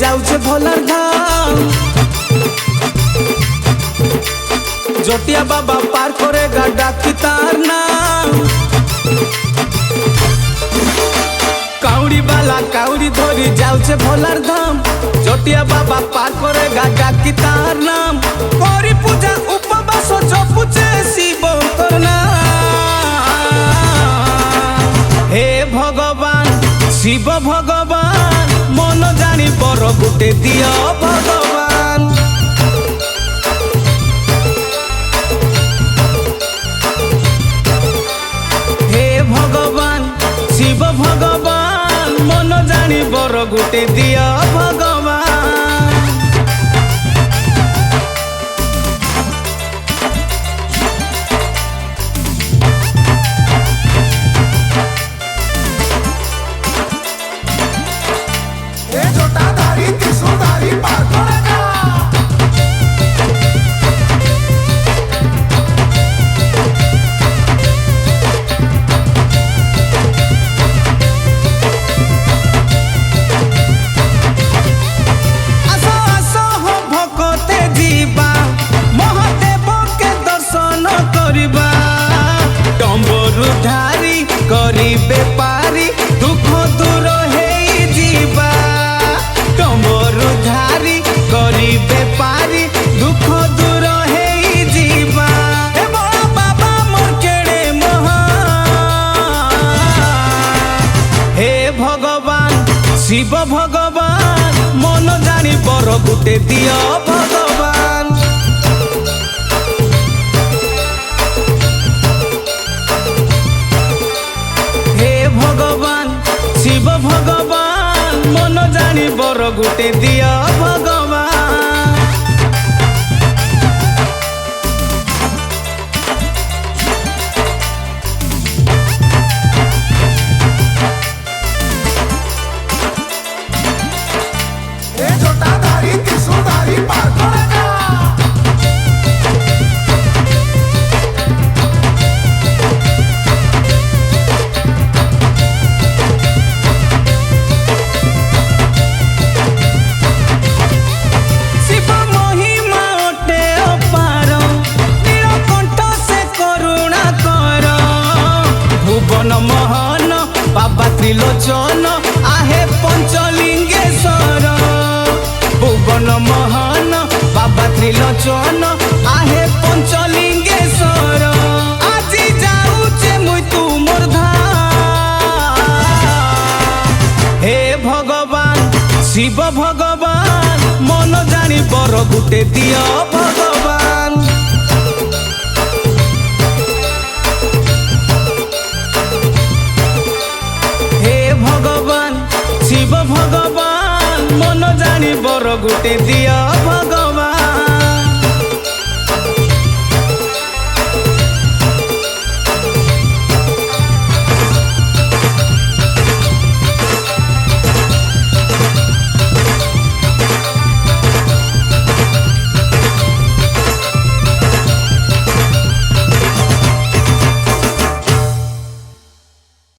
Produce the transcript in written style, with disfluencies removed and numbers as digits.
जाऊे भोलार धाम। जटिया बाबा पार करेगा डाकी तार नाम। काउड़ी वाला काउड़ी धरी जाऊे भोलार धाम। जटिया बाबा पार करेगा डाकी तार नाम। करी पूजा उपवास जपुचे शिव हे भगवान शिव भगवान मन जानी बर गुटे दियो भगवान। हे भगवान शिव भगवान मन जानी बर गुटे दियो भगवान। ढारी करी बेपारी दुख दूर हे जीवा। डमरू धारी करी बेपारी दुख दूर हे जीवा। हे बड़ा बाबा मोर केड़े महान। हे भगवान शिव भगवान मन जानी बर गुटे दियो भगवान। भगवान शिव भगवान मन जानी बर गुटे दियो भगवान। जटाधारी त्रिशूलधारी पार करेगा। मोहन बाबा त्रिलोचन आहे पंचलिंगेश्वर। भुवन मोहन बाबा त्रिलोचन आहे पंचलिंगेश्वर। आजी जाऊचे मुई तुमर धाम। हे भगवान शिव भगवान मन जानी बर गुटे दियो भगवान। भगवान शिव भगवान मन जानी बर गुटे दियो भगवान।